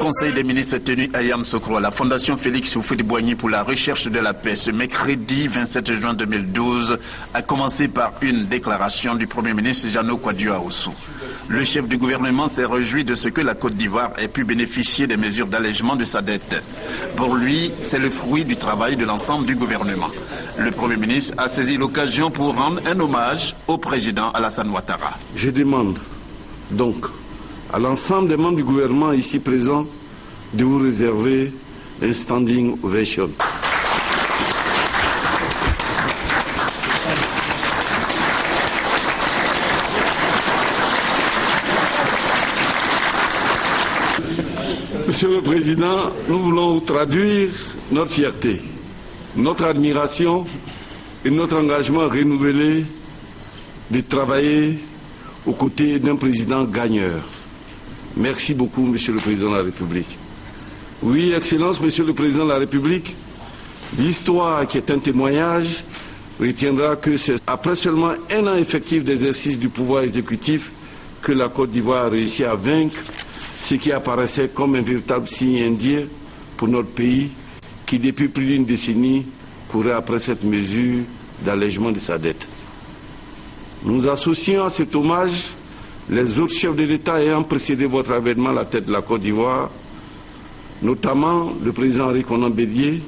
Conseil des ministres tenu à Yamoussoukro à la Fondation Félix Houphouët-Boigny pour la recherche de la paix ce mercredi 27 juin 2012 a commencé par une déclaration du Premier ministre Jeannot Kouadio-Aoussou. Le chef du gouvernement s'est réjoui de ce que la Côte d'Ivoire ait pu bénéficier des mesures d'allègement de sa dette. Pour lui, c'est le fruit du travail de l'ensemble du gouvernement. Le Premier ministre a saisi l'occasion pour rendre un hommage au président Alassane Ouattara. Je demande donc à l'ensemble des membres du gouvernement ici présents de vous réserver un standing ovation. Monsieur le Président, nous voulons vous traduire notre fierté, notre admiration et notre engagement renouvelé de travailler aux côtés d'un président gagneur. Merci beaucoup, Monsieur le Président de la République. Oui, Excellence, Monsieur le Président de la République, l'histoire qui est un témoignage retiendra que c'est après seulement un an effectif d'exercice du pouvoir exécutif que la Côte d'Ivoire a réussi à vaincre ce qui apparaissait comme un véritable signe indien pour notre pays qui, depuis plus d'une décennie, courait après cette mesure d'allègement de sa dette. Nous associons à cet hommage les autres chefs de l'État ayant précédé votre avènement à la tête de la Côte d'Ivoire, notamment le président Henri Konan Bédié,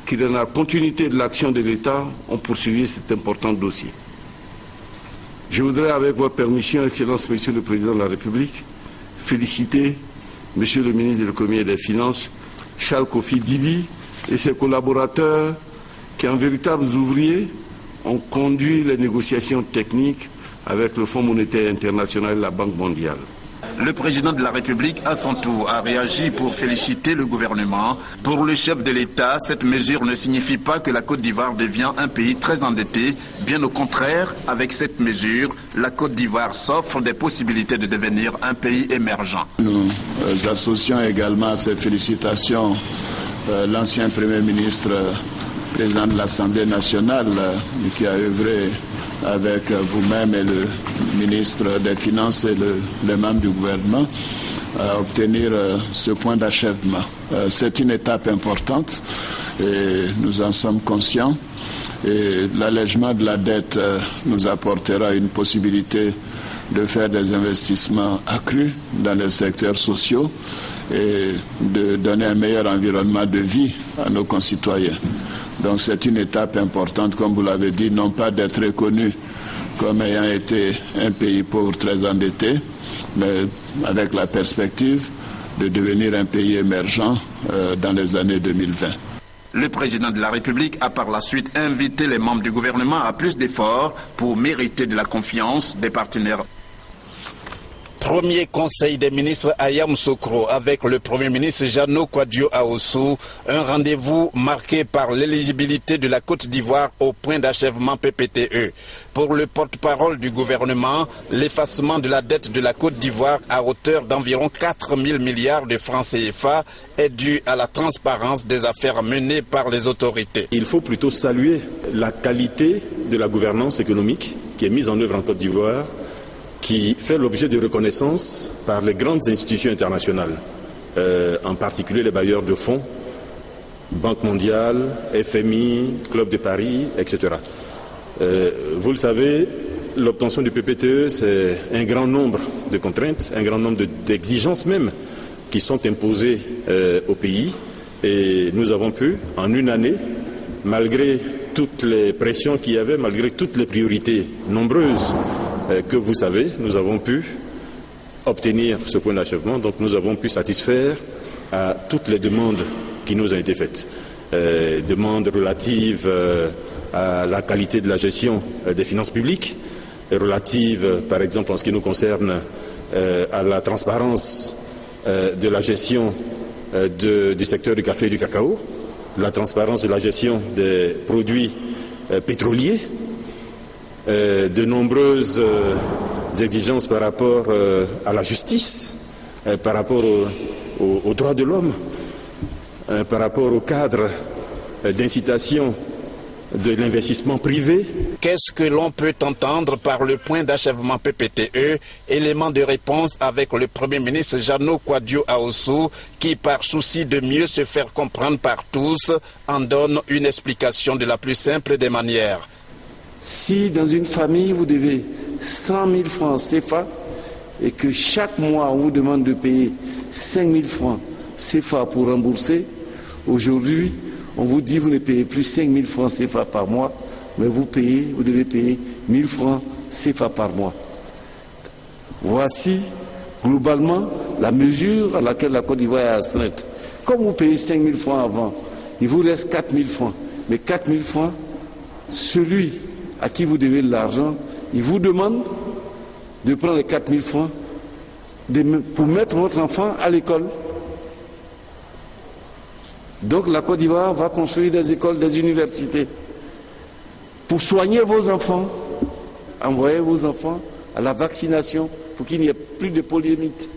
qui, dans la continuité de l'action de l'État, ont poursuivi cet important dossier. Je voudrais, avec votre permission, Excellence, Monsieur le Président de la République, féliciter Monsieur le ministre de l'Économie et des Finances, Charles Kofi Dibi, et ses collaborateurs qui, en véritables ouvriers, ont conduit les négociations techniques avec le Fonds monétaire international et la Banque mondiale. Le président de la République, à son tour, a réagi pour féliciter le gouvernement. Pour le chef de l'État, cette mesure ne signifie pas que la Côte d'Ivoire devient un pays très endetté. Bien au contraire, avec cette mesure, la Côte d'Ivoire s'offre des possibilités de devenir un pays émergent. Nous associons également à ces félicitations l'ancien Premier ministre, président de l'Assemblée nationale, qui a œuvré avec vous-même et le ministre des Finances et les membres du gouvernement à obtenir ce point d'achèvement. C'est une étape importante et nous en sommes conscients. Et l'allègement de la dette nous apportera une possibilité de faire des investissements accrus dans les secteurs sociaux et de donner un meilleur environnement de vie à nos concitoyens. Donc c'est une étape importante, comme vous l'avez dit, non pas d'être reconnu comme ayant été un pays pauvre très endetté, mais avec la perspective de devenir un pays émergent dans les années 2020. Le président de la République a par la suite invité les membres du gouvernement à plus d'efforts pour mériter de la confiance des partenaires. Premier conseil des ministres à Yamoussoukro avec le Premier ministre Jeannot Kouadio-Aoussou, un rendez-vous marqué par l'éligibilité de la Côte d'Ivoire au point d'achèvement PPTE. Pour le porte-parole du gouvernement, l'effacement de la dette de la Côte d'Ivoire à hauteur d'environ 4 000 milliards de francs CFA est dû à la transparence des affaires menées par les autorités. Il faut plutôt saluer la qualité de la gouvernance économique qui est mise en œuvre en Côte d'Ivoire, qui fait l'objet de reconnaissance par les grandes institutions internationales, en particulier les bailleurs de fonds, Banque mondiale, FMI, Club de Paris, etc. Vous le savez, l'obtention du PPTE, c'est un grand nombre de contraintes, un grand nombre d'exigences même, qui sont imposées au pays. Et nous avons pu, en une année, malgré toutes les pressions qu'il y avait, malgré toutes les priorités nombreuses que vous savez, nous avons pu obtenir ce point d'achèvement. Donc nous avons pu satisfaire à toutes les demandes qui nous ont été faites. Demandes relatives à la qualité de la gestion des finances publiques, relatives par exemple en ce qui nous concerne à la transparence de la gestion du secteur du café et du cacao, la transparence de la gestion des produits pétroliers, de nombreuses exigences par rapport à la justice, par rapport aux droits de l'homme, par rapport au cadre d'incitation de l'investissement privé. Qu'est-ce que l'on peut entendre par le point d'achèvement PPTE? Élément de réponse avec le Premier ministre Jeannot Kouadio-Aoussou qui, par souci de mieux se faire comprendre par tous, en donne une explication de la plus simple des manières. Si dans une famille vous devez 100 000 francs CFA et que chaque mois on vous demande de payer 5 000 francs CFA pour rembourser, aujourd'hui on vous dit vous ne payez plus 5 000 francs CFA par mois, mais vous devez payer 1 000 francs CFA par mois. Voici globalement la mesure à laquelle la Côte d'Ivoire est astreinte. Comme vous payez 5 000 francs avant, il vous reste 4 000 francs. Mais 4 000 francs, celui à qui vous devez l'argent, il vous demande de prendre les 4 000 francs pour mettre votre enfant à l'école. Donc la Côte d'Ivoire va construire des écoles, des universités. Pour soigner vos enfants, envoyer vos enfants à la vaccination pour qu'il n'y ait plus de poliomyélite.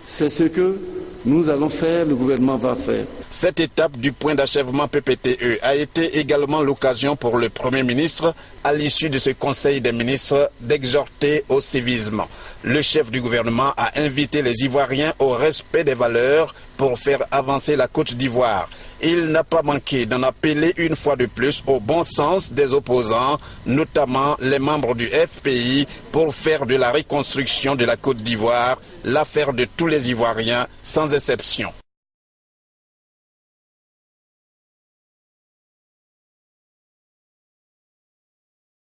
C'est ce que nous allons faire, le gouvernement va faire. Cette étape du point d'achèvement PPTE a été également l'occasion pour le Premier ministre, à l'issue de ce Conseil des ministres, d'exhorter au civisme. Le chef du gouvernement a invité les Ivoiriens au respect des valeurs pour faire avancer la Côte d'Ivoire. Il n'a pas manqué d'en appeler une fois de plus au bon sens des opposants, notamment les membres du FPI, pour faire de la reconstruction de la Côte d'Ivoire l'affaire de tous les Ivoiriens, sans exception.